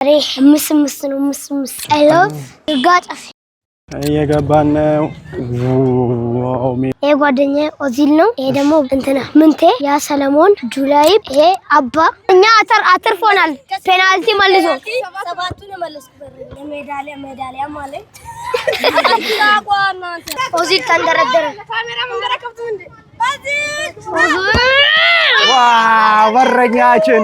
ምስምስ ነው ምስምስ አይሎት ጋጫፍ እየገባነው ጓደኛ ኦዚል ነው። ይሄ ደግሞ እንትና ምንቴ ያ ሰለሞን ጁላይብ ይሄ አባ እኛ አትርፎናል ፔናልቲ መልሶ ሰባቱን መልሶ ሜዳሊያ ማለት ኦዚል ተንደረደረ ካሜራ መንገራ ከፍቶ እንዴ ዋው በረኛችን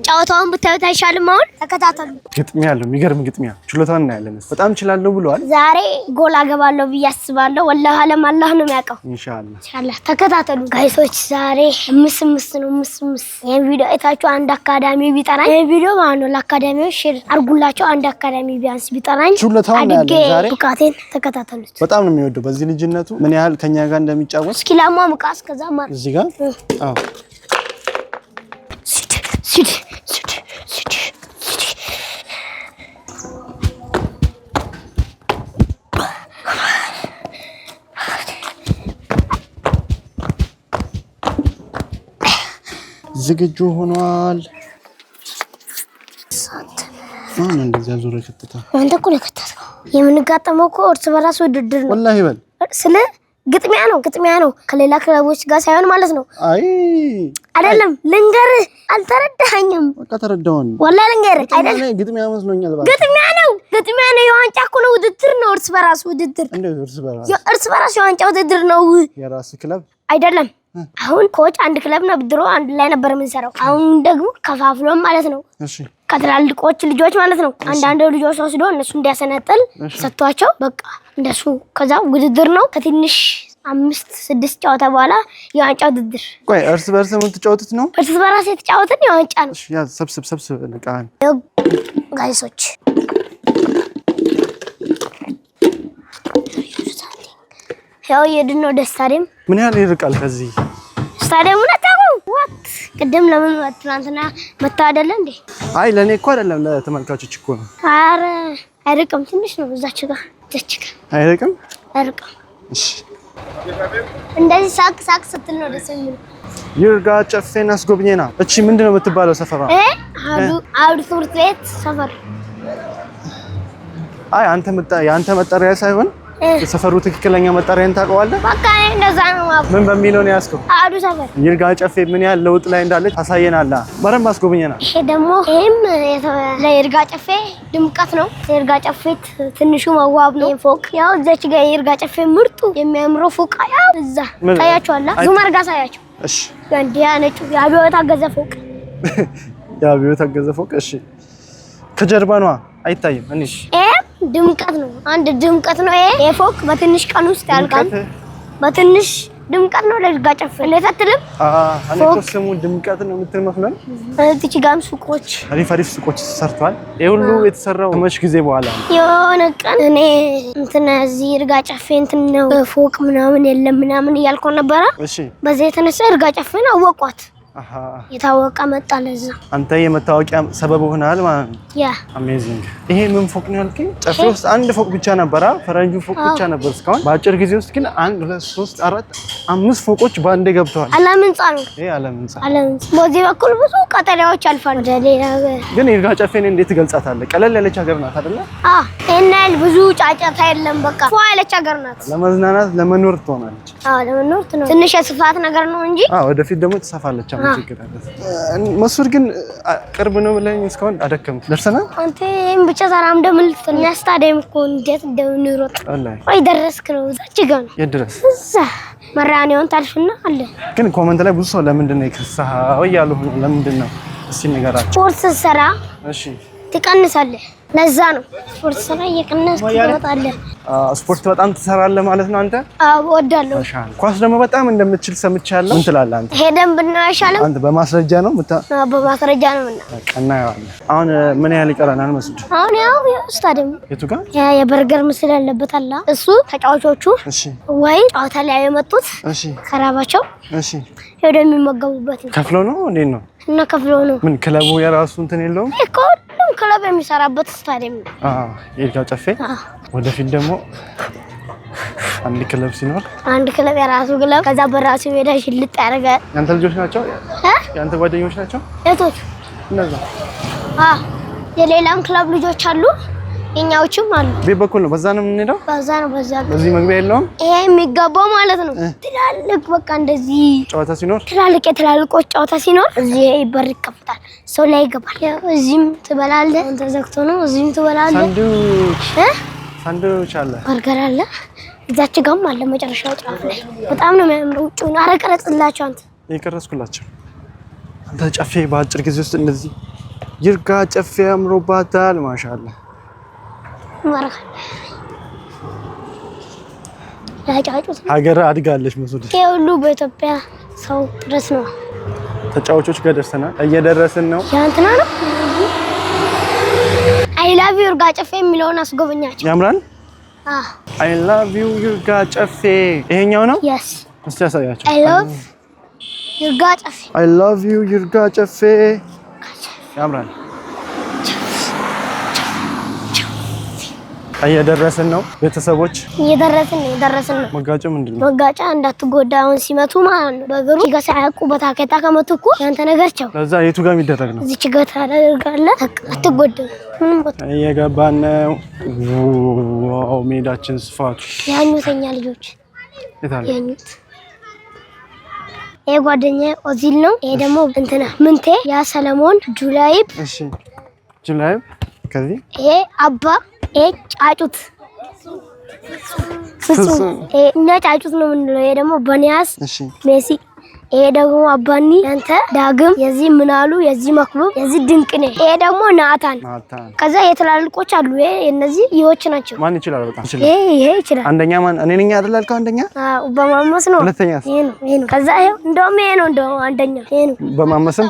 ጫውታውን ብታዩት አይሻልም? አሁን ተከታተሉ። ግጥሚያ ያለው የሚገርም ግጥሚያ ችሎታን እናያለን። በጣም ይችላል ብሏል። ዛሬ ጎል አገባለሁ ብዬ አስባለሁ። ወላሂ አለም አላህ ነው የሚያውቀው። ኢንሻአላህ ተከታተሉ ጋይሶች። ዛሬ ምስምስ ነው ምስምስ። ይሄን ቪዲዮ አይታችሁ አንድ አካዳሚ ቢጠራኝ ይሄን ቪዲዮ ማነው ለአካዳሚው ሼር አርጉላቸው። አንድ አካዳሚ ቢያንስ ቢጠራኝ ችሎታውን እናያለን። ዛሬ ቡቃቴን ተከታተሉት። በጣም ነው የሚወደው በዚህ ልጅነቱ ምን ያህል ከኛ ጋር እንደሚጫወት እስኪ ላሟ ሙቃስ ከዛ ማር እዚህ ጋር አዎ ሲድ ዝግጁ ሆኗል። ማን እንደዚህ ዙር ከተታ አንተ እኮ ነው ከተታው። የምንጋጠመው እኮ እርስ በራስ ውድድር ነው። ወላሂ በል ስለ ግጥሚያ ነው ከሌላ ክለቦች ጋር ሳይሆን ማለት ነው። አይ አይደለም ልንገርህ፣ አልተረዳኸኝም። በቃ ተረዳውን። ወላሂ ልንገርህ አይደለም ግጥሚያ መስሎኛል። ባክ ግጥሚያ ነው። የዋንጫ እኮ ነው ውድድር ነው። እርስ በራስ ውድድር እንዴ? እርስ በራስ የዋንጫ ውድድር ነው። የራስ ክለብ አይደለም። አሁን ኮች አንድ ክለብ ነው ድሮ አንድ ላይ ነበር የምንሰራው። አሁን ደግሞ ከፋፍሎም ማለት ነው። እሺ ከትላልቆች ልጆች ማለት ነው አንዳንድ ልጆች ወስዶ እነሱ እንዲያሰነጥል ሰጥቷቸው በቃ እንደሱ ከዛ ውድድር ነው። ከትንሽ 5-6 ጨዋታ በኋላ የዋንጫ ውድድር። ቆይ እርስ በርስ የምትጫወቱት ነው? እርስ በራስ የተጫወትን የዋንጫ ነው። እሺ ያ ሰብስብ ልቃን ጋይሶች ያው የድኖ ስታዲየም ምን ያህል ይርቃል ከዚህ? ስታዲየሙ ነጣው ወጥ ቅድም ለምን ትናንትና መጣ አይደለ እንዴ? አይ ለኔ እኮ አይደለም ለተመልካቾች እኮ ነው። አረ አይርቅም፣ ትንሽ ነው እዛች ጋር አይርቅም። እሺ እንደዚህ ሳቅ ስትል ነው ደስ የሚለው። ይርጋ ጨፌን አስጎብኘና። እቺ ምንድነው የምትባለው ሰፈሯ? አውዱ ትምህርት ቤት ሰፈር። አይ አንተ መጠሪያ ሳይሆን የሰፈሩ ትክክለኛ መጠሪያን ታውቀዋለህ? በቃ እንደዛ ነው። ምን በሚለው ነው ያስከው? አውዱ ሰፈር። ይርጋ ጨፌ ምን ያህል ለውጥ ላይ እንዳለች ታሳየናላ። በረም አስጎብኘና። ይሄ ደግሞ ለይርጋ ጨፌ ድምቀት ነው። የይርጋ ጨፌ ትንሹ መዋብ ነው። ፎቅ ያው እዛች ጋር የይርጋ ጨፌ ምርጡ የሚያምረው ፎቅ ያው እዛ ታያችኋላ። ዙመር ጋር ታያችሁ። እሺ እንዲያ ነጩ የአብዮት አገዘ ፎቅ የአብዮት አገዘ ፎቅ። እሺ ከጀርባ ነው አይታይም። እንሽ ድምቀት ነው። አንድ ድምቀት ነው። ይሄ ፎቅ በትንሽ ቀን ውስጥ ያልቃል። በትንሽ ድምቀት ነው። ለይርጋ ጨፌ ለታትልም እኮ ስሙ ድምቀት ነው የምትመስለን። እዚህ ጋርም ሱቆች አሪፍ ሱቆች ተሰርተዋል። ይሄ ሁሉ የተሰራው ከመች ጊዜ በኋላ ነው? የሆነ ቀን እኔ እንትን እዚህ ይርጋ ጨፌ እንትን ነው ፎቅ ምናምን የለም ምናምን እያልኩ ነበር። እሺ በዚህ የተነሳ ይርጋ ጨፌን አወቋት። የታወቀ መጣ። ለዛ አንተ የመታወቂያ ሰበብ ሆናል ማለት ነው። ያ አሜዚንግ። ይሄ ምን ፎቅ ነው ያልከኝ? ጨፌ ውስጥ አንድ ፎቅ ብቻ ነበር፣ ፈረንጁ ፎቅ ብቻ ነበር እስካሁን። በአጭር ጊዜ ውስጥ ግን 1 2 3 4 5 ፎቆች ባንዴ ገብተዋል። አለምንጻ ነው ይሄ አለምንጻ። በዚህ በኩል ብዙ ቀጠናዎች አልፋሉ። ግን ይርጋ ጨፌን እንዴት ትገልጻታለህ? ቀለል ያለች ሀገር ናት አይደለ? እናል ብዙ ጫጫታ የለም። በቃ ፏ ያለች ሀገር ናት። ለመዝናናት ለመኖር ትሆናለች። ለመኖር ነው። ትንሽ የስፋት ነገር ነው እንጂ ወደፊት ደግሞ ትሰፋለች። መስዑድ ግን ቅርብ ነው ብለኝ እስካሁን አደከምኩ። ደርሰናል። አንተ ብቻ ሰላም እንደምልት እና ስታዲየም እኮ እንዴት እንደምንሮጥ ወይ ደረስክ ነው። እዛች ጋር ነው የድረስ እዛ መራኒውን ታልፍና አለ። ግን ኮሜንት ላይ ብዙ ሰው ለምንድን ነው የከሳው እያሉ ነው። ለምንድን ነው እስኪ ንገራቸው። ስፖርት ስትሰራ እሺ ትቀንሳለህ። ለዛ ነው ስፖርት ሰራ እየቀነስክ ትወጣለህ። ስፖርት በጣም ትሰራለህ ማለት ነው አንተ? አዎ እወዳለሁ። ኳስ ደግሞ በጣም እንደምትችል ሰምቻለሁ። ምን ትላለህ አንተ? ሄደን ብናሻለም አንተ በማስረጃ ነው በማስረጃ ነው እናየዋለን። አሁን ምን ያህል ይቀረናል መስዑድ? አሁን ያው ስታዲየም የቱ ጋር የበርገር ምስል ያለበት አለ። እሱ ተጫዋቾቹ ወይ ጨዋታ ላይ የመጡት ከራባቸው ሄደው የሚመገቡበት ነው። ከፍለው ነው እንዴት ነው? እና ከፍለው ነው። ምን ክለቡ የራሱ እንትን የለውም እኮ ክለብ የሚሰራበት ስታዲየም ነው። ይርጋ ጨፌ። ወደፊት ደግሞ አንድ ክለብ ሲኖር አንድ ክለብ የራሱ ክለብ ከዛ በራሱ ሜዳ ሽልጥ ያደርጋል። ያንተ ልጆች ናቸው? ያንተ ጓደኞች ናቸው? እቶች እነዛ የሌላም ክለብ ልጆች አሉ፣ የኛዎችም አሉ። ቤት በኩል ነው። በዛ ነው የምንሄደው? በዛ ነው። በዚህ መግቢያ የለውም? ይሄ የሚገባው ማለት ነው። ትላልቅ በቃ እንደዚህ ጨዋታ ሲኖር ትላልቆች ጨዋታ ሲኖር እዚህ በር ይከፍታል፣ ሰው ላይ ይገባል። እዚህም ትበላለህ፣ ተዘግቶ ነው። እዚህም ትበላለህ። ሳንዱች አለ፣ በርገር አለ፣ እዛች ጋርም አለ። መጨረሻው ጫፍ ላይ በጣም ነው የሚያምረው። ውጪውን አረቀረጽላቸው አንተ የቀረጽኩላቸው አንተ ጨፌ በአጭር ጊዜ ውስጥ እንደዚህ ይርጋ ጨፌ አምሮባታል። ማሻአላ ማራካ ያጫጩት ሀገር አድጋለች መስሎኝ። ይሄ ሁሉ በኢትዮጵያ ሰው ድረስ ነው። ተጫዋቾች ጋር ደርሰናል፣ እየደረስን ነው። ያንተና ነው አይ ላቭ ዩ ይርጋ ጨፌ የሚለውን አስጎበኛቸው። ያምራል። አይ ላቭ ዩ ይርጋ ጨፌ ይሄኛው ነው። yes እስቲ ያሳያቸው። አይ ላቭ ይርጋ ጨፌ አይ ላቭ ዩ ይርጋ ጨፌ ያምራል። እየደረስን ነው ቤተሰቦች፣ እየደረስን ነው። መጋጫ ምንድነው? መጋጫ እንዳትጎዳ አሁን ሲመቱ ማለት ነው። በእግሩ ሲገሳቁ በታከታ ከመቱ እኮ ያንተ ነገር ቻው። ለዛ የቱ ጋር የሚደረግ ነው? እዚህ ጋር ታደርጋለህ፣ አትጎዳም። ምንም ቦታ እየገባን ነው። ዋው ሜዳችን ስፋቱ። ያኙተኛ ልጆች የታለ ያኙት? ይሄ ጓደኛዬ ኦዚል ነው። ይሄ ደግሞ እንትና ምንቴ፣ ያ ሰለሞን ጁላይብ። እሺ ጁላይብ። ከዚህ ይሄ አባ፣ ይሄ ጫጩት ፍጹም። እኛ ጫጩት ነው የምንለው። ይሄ ደግሞ በኒያስ ሜሲ። ይሄ ደግሞ አባኒ፣ ያንተ ዳግም፣ የዚህ ምናሉ፣ የዚህ መክቡብ፣ የዚህ ድንቅኔ። ይሄ ደግሞ ናታን። ከዛ የትላልቆች አሉ። ይሄ እነዚህ ይዎች ናቸው። ማን ይችላል? በጣም ይሄ ይችላል። አንደኛ ማን? እኔ ነኝ አይደል ያልከው? አንደኛ በማመስ ነው። ሁለተኛ ይሄ ነው። ከዛ ይሄው እንደውም ይሄ ነው እንደውም አንደኛ ይሄ ነው። በማመስም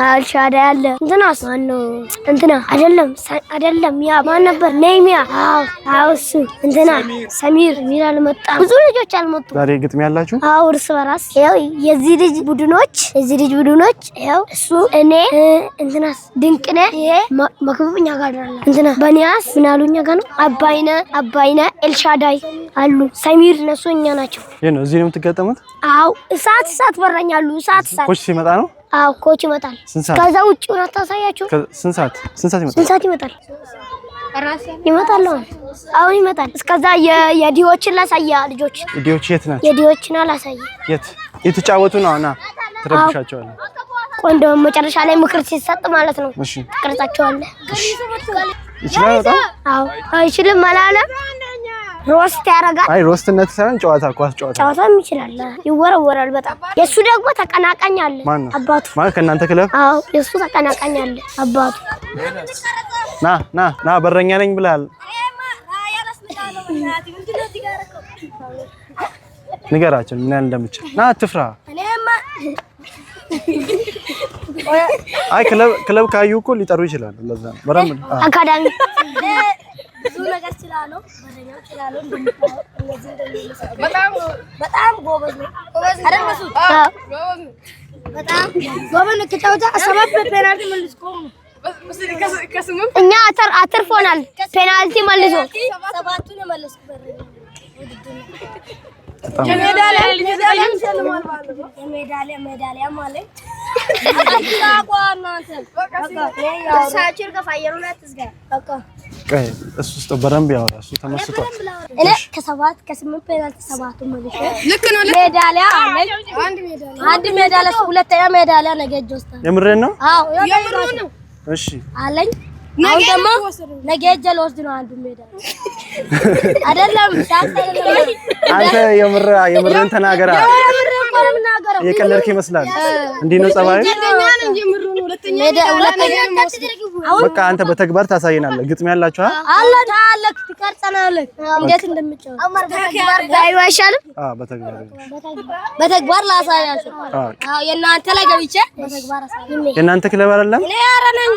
አልሻዳ ያለ እንትናስ ማን ነው? እንትና አይደለም ያ ማን ነበር? ነይሚያ። አዎ እሱ እንትና ሰሚር ሚራ አልመጣም። ብዙ ልጆች አልመጡም ዛሬ። ግጥም ያላችሁ? አዎ እርስ በራስ ይኸው የዚህ ልጅ ቡድኖች ይኸው እሱ እኔ እንትናስ ድንቅነ ይሄ መክቡብኛ ጋር አይደለም እንትና በኒያስ ምናሉኛ ጋር ነው። አባይነ ኤልሻዳይ አሉ ሰሚር፣ እነሱ እኛ ናቸው። ይሄ ነው። እዚህ ነው የምትገጠሙት? አዎ እሳት በረኛሉ። እሳት ኮች ሲመጣ ነው። አዎ ኮች ይመጣል። ከዛ ውጪ ነው ታሳያችሁ። ስንት ሰዓት ይመጣል? ይመጣል። አሁን ይመጣል። እስከዛ የዲዎችን ላሳያ ልጆች። ዲዎች የት ናቸው? የዲዎችን አላሳያ። የት የተጫወቱ ነው? እና ትረብሻቸዋለህ። ቆንጆ መጨረሻ ላይ ምክር ሲሰጥ ማለት ነው። እሺ ትቀርጻቸዋለህ። ይችላል በጣም? አዎ አይችልም አላለም። ሮስት ያደርጋል። አይ ሮስትነት ሳይሆን ኳስ ጨዋታም ይችላል። ይወረወራል በጣም። የሱ ደግሞ ተቀናቃኝ አለ። አባቱ ማለት ከእናንተ ክለብ? አዎ የሱ ተቀናቃኝ አለ አባቱ። ና በረኛ ነኝ ብላል። ንገራቸው ምን ያህል እንደምችል። ና አትፍራ። አይ ክለብ ካዩ እኮ ሊጠሩ ይችላሉ። ለዛ ነው በረም አካዳሚ ብዙ ነገር ስላለው በደኛው ስላለው በጣም ጎበዝ ነው። አይደል መስዑድ? በጣም ጎበዝ ነው። ከጫወታ አሰባብ ፔናልቲ መልሶ እኛ አትርፎናል። ፔናልቲ መልሶ ሰባቱን መልሶ ሜዳሊያ ማለት እሱ ውስጥ በረንብ ያወራ። እሱ ተመስጧል። እኔ ከ7 ፔናልቲ 7 መልሼ ልክ ነው። ሜዳሊያ አለኝ። አንድ ሜዳሊያ፣ ሁለተኛ ሜዳሊያ ነገ እጅ ወስዳለሁ። የምሬን ነው? አዎ የምሬን ነው። እሺ አለኝ። አሁን ደግሞ ነገ እጅ ልወስድ ነው አንዱ ሜዳሊያ አይደለም። አንተ የምርን ተናገራ። የቀለድክ ይመስላል። እንዲህ ነው ጸባይ። በቃ አንተ በተግባር ታሳየናለህ። ግጥም ያላችሁ አለ ትቀርጸናለህ። እንዴት እንደምትጫወት ላይ አይሻልም? በተግባር ላሳያችሁ። የእናንተ ላይ ገብቼ በተግባር አሳያለሁ። የእናንተ ክለብ አይደለም? እኔ አረነኝ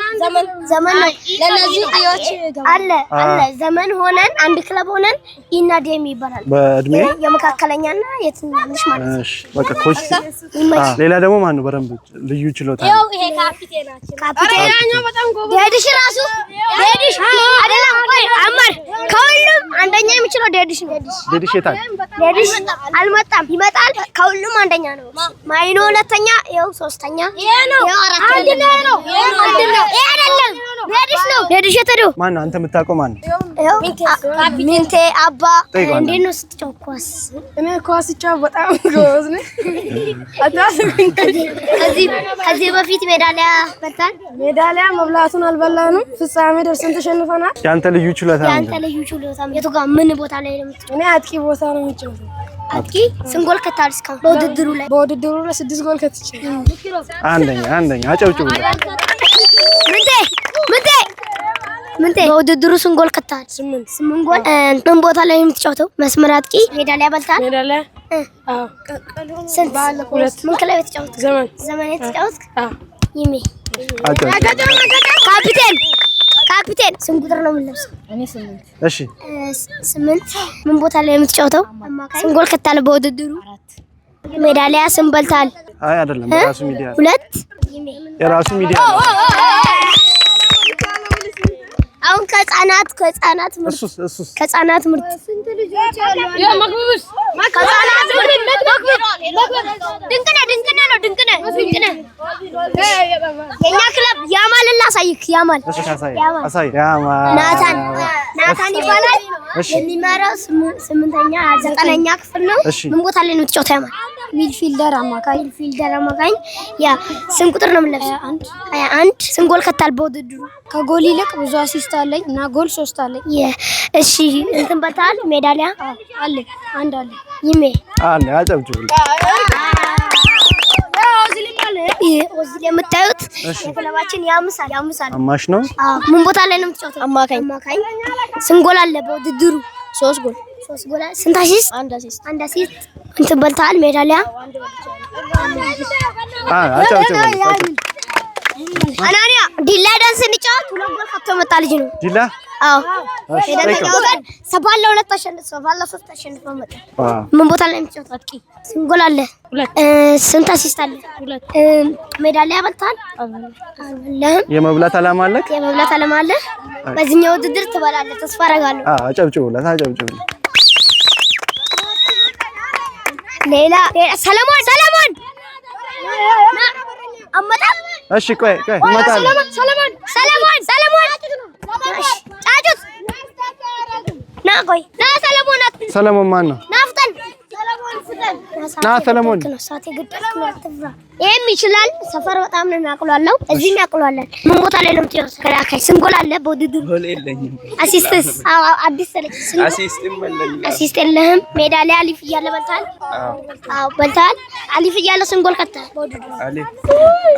ዘመን ነው። ለነዚህ ልጆች አለ ዘመን ሆነን አንድ ክለብ ሆነን ኢናዴም ይባላል። በእድሜ የመካከለኛና የትንሽ ማለት ነው። እሺ በቃ ኮች። ሌላ ደግሞ ማን ነው በረንብ ልዩ ችሎታ? ይሄ ካፒ ካፒቴናችን በጣም ጎበዝ ዴዲሽ ራሱ ዴዲሽ አይደለም ቆይ አማር ከሁሉም አንደኛ የሚችለው ዴዲሽ ነው ዴዲሽ የታል ዴዲሽ አልመጣም ይመጣል ከሁሉም አንደኛ ነው ማይኖ ሁለተኛ ይኸው ሶስተኛ ይኸው አራተኛ ነው ይሄ አይደለም ዴዲሽ ነው ዴዲሽ የተደው ማን አንተ የምታውቀው ማን ይኸው ሚንቴ አባ እንዴት ነው ስትጫወት እኔ ኳስ ጫው በጣም ጎበዝ ነኝ ከዚህ በፊት ሜዳሊያ በልተን ሜዳሊያ መብላቱን አልበላንም ፍጻሜ ደርሰን ተሸንፈናል ያንተ ልዩ ችሎታ የቱ ጋር ምን ቦታ ላይ ነው እኔ አጥቂ ቦታ ነው የምጫወተው አጥቂ ስንት ጎል ከታል እስካሁን በውድድሩ ላይ 6 ጎል ከትቼ አንደኛ አጨብጭቡ ምንቴ በውድድሩ ስንት ጎል ከታል 8 ጎል ምን ቦታ ላይ ነው የምትጫወተው መስመር አጥቂ ሜዳሊያ በልተሃል ሜዳሊያ አዎ ስንት ሁለት ምን ክለብ የተጫወትክ ዘመን የተጫወትክ ይሜ ካፒቴን ስንት ቁጥር ነው የምትለብሰው እኔ 8 እሺ 8 ምን ቦታ ላይ የምትጫወተው ስንት ጎል ከታል በውድድሩ 4 ሜዳሊያ ስንት በልተሃል አይ አይደለም የራሱ ሚዲያ 2 የራሱ ሚዲያ አሁን ከህፃናት ምርጥ ስንት ልጆች አሉ ያ መክቡስ ከህፃናት ድንቅነህ የኛ ክለብ ያማልን ላሳይክ ያማል ናታን ይባላል የሚመራው 8ኛ 9ኛ ክፍል ነው ምን ቦታ ላይ ነው የምትጫወተው ያማል ሚድፊልደር አማካኝ ያ ስንት ቁጥር ነው የምትለብሰው 21 ስንት ጎል ከታል በውድድሩ ከጎል ይልቅ ብዙ አሲስት አለኝ እና ጎል 3 አለኝ እሺ እንትን በልተሃል ሜዳሊያ አለ አንድ አለ ይሜ አለ አጨብጭቡ እዚህ የምታዩት የክለባችን ያምሳል አማሽ ነው ምን ቦታ ላይ ነው የምትጫወተው አማካኝ ስንት ጎል አለ በውድድሩ 3 ጎል ስንት አሲስት አንድ አሲስት እንትን በልተሃል ሜዳሊያ አጨብጭቡ አናንያ ዲላ ዳንስ እንጫወት 2 ጎል ከቶ መጣ ልጅ ነው ዲላ አዎ ሄደን ሰባለ 2 ተሸንፈ ሰባለ 3 ተሸንፈ መጣ ምን ቦታ ላይ የምትጫወት አጥቂ ስንት ጎል አለ 2 ስንት አሲስት አለ 2 ሜዳሊያ በልተሃል የመብላት አላማ አለ በዚህኛው ውድድር ትበላለህ ተስፋ አደርጋለሁ አጨብጭቡለት ሌላ ሰለሞን አመጣም እሺ ቆይ ይመጣል ሰለሞን ጫጩት ና ሰለሞን ማን ነው ናፍጠን ሰለሞን ይሄም ይችላል ሰፈር በጣም ነው የሚያቅሏለው እዚህም ያቅሏለን ምን ቦታ ላይ ነው የምትጫወተው ከላካይ ስንት ጎል አለ በውድድሩ ጎል የለኝም አሲስትስ አዲስ ሰለች አሲስት የለህም ሜዳሊያ አሊፍ እያለ በልተሃል በልተሃል አሊፍ እያለ ስንት ጎል ከተሃል በውድድሩ አሊፍ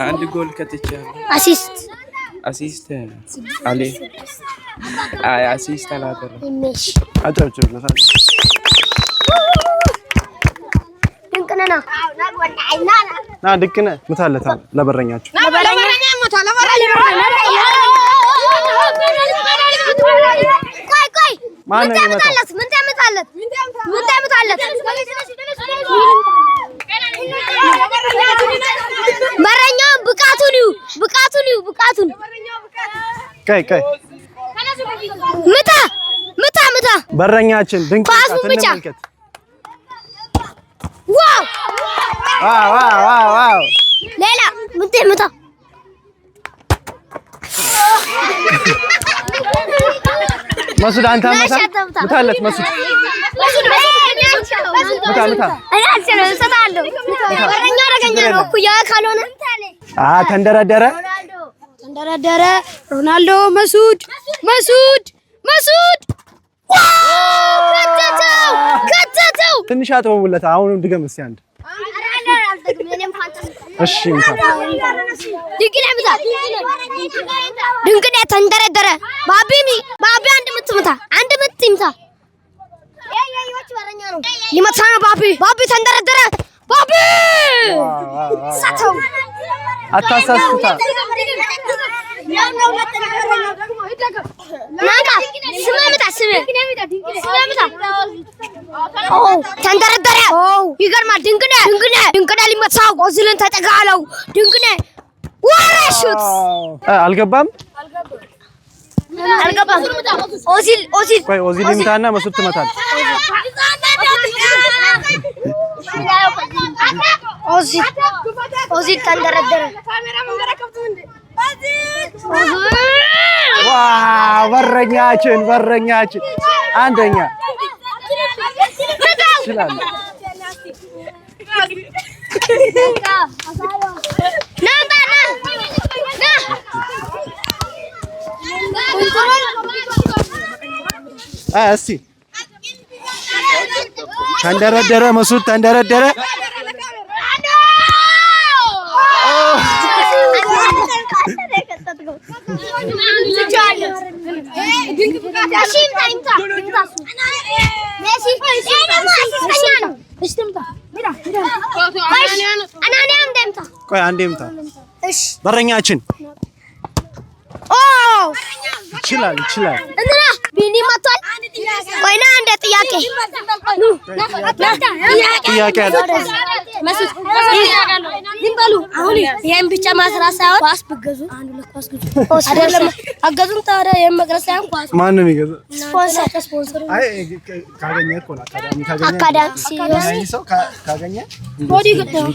አንድ ጎል ከትቻለሁ አሲስት አሊፍ አሲስት አላደረኩም አጨብጭቡለት ድንቅነህ ምታለታ ለበረኛችሁ ቆይ ማን ነው የሚመጣው ምን ታመጣለት በረኛው ብቃቱን ቆይ ምታ በረኛችን ድንቅ እንመልከት ዋው ሌላ ምታ መስዑድ አንተ ምታለት መስዑድ ምታ ተንደረደረ ሮናልዶ መስዑድ ከተተው ትንሽ አጥበውለት አሁንም ድገም እስኪ አንድ እሺ ድንቅነህ ተንደረደረ ባቢ አንድ ምት ይምታ ሊመታ ነው ባቢ ተንደረደረ ሳተው አታሳስታ ተንደረደረ ይገርማል ድንቅነህ ሊመታው ኦዝልን ተጠጋለው ድንቅነህ ወራሹት አልገባም ኦዚል ቆይ ኦዚል ይምታና መስዑድ ትመታል ኦዚል ተንደረደረ ዋ በረኛችን አንደኛ ይችላል እስቲ ተንደረደረ መስዑድ ተንደረደረ ቆይ አንዴምታ በረኛችን ይችላል እንትና ቢኒ መጥቷል ቆይና አንድ ጥያቄ አለ መስዑድ ዝም በሉ አሁን ይሄን ብቻ ማስራት ሳይሆን ኳስ ብገዙ አንዱ ለኳስ ገዙ አይደለም አገዙም ታዲያ ይሄን መቅረስ ሳይሆን ኳስ ማን ነው የሚገዛው ስፖንሰር አይ ካገኘ እኮ ነው አካዳሚ ሰው ካገኘ ቦዲ ገጠው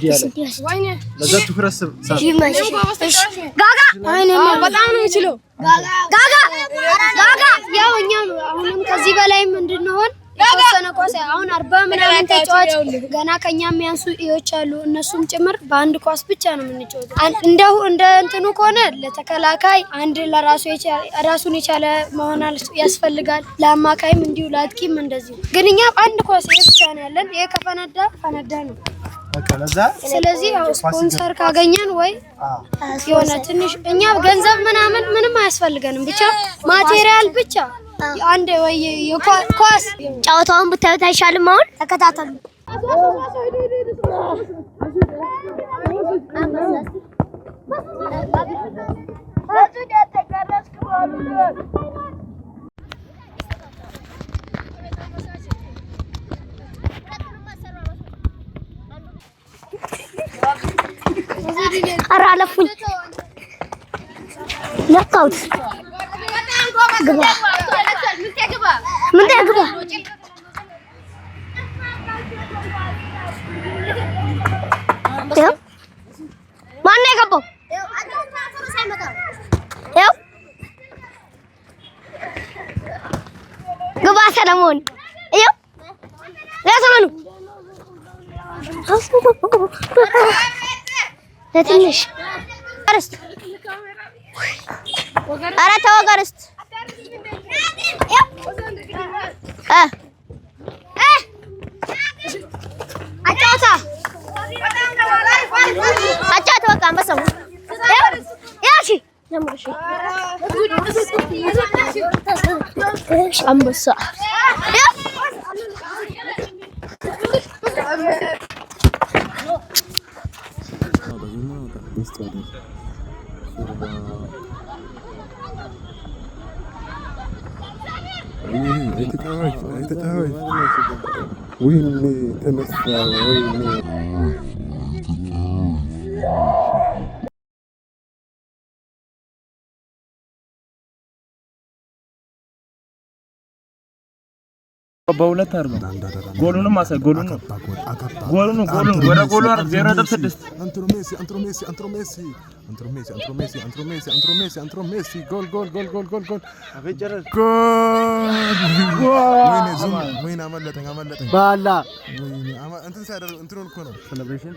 ለዛ ትኩረት ጋጋ በጣም ነው የሚችለው ጋጋ ያው እኛም አሁንም ከዚህ በላይ ምንድነው የተወሰነ ኳስ አሁን 40 ምናምን ተጫዋች ገና ከኛ የሚያንሱ ኢዮች አሉ እነሱም ጭምር በአንድ ኳስ ብቻ ነው የምንጫወተው እንደ እንትኑ ከሆነ ለተከላካይ አንድ ራሱን የቻለ መሆን ያስፈልጋል ለአማካይም እንዲሁ ለአጥቂም እንደዚህ ግን እኛ አንድ ኳስ ብቻ ነው ያለን ይሄ ከፈነዳ ነው በቃ ለዛ ስለዚህ ያው ስፖንሰር ካገኘን ወይ የሆነ ትንሽ እኛ ገንዘብ ምንም አያስፈልገንም ብቻ ማቴሪያል ብቻ አንድ ወይ ኳስ ጫወታውን ብታዩት አይሻልም አሁን ተከታተሉ አራለፉኝ ነካውት ግባ ምን ታግባ ማን ያገባው ያው ግባ ሰለሞን ያው ያሰማኑ ለትንሽ አረስት ኧረ ተው አረስት አጫውታ በቃ አንበሳው ያሺ አንበሳ وين تنسى وين በሁለት አርባ ጎሉንም አሳይ ጎሉን ወደ ጎሉ 0.6 አንትሮ ሜሲ ጎል ወይኔ አመለጠኝ ባላ እንትን ሳይደር እንትኑን እኮ ነው ሴሌብሬሽን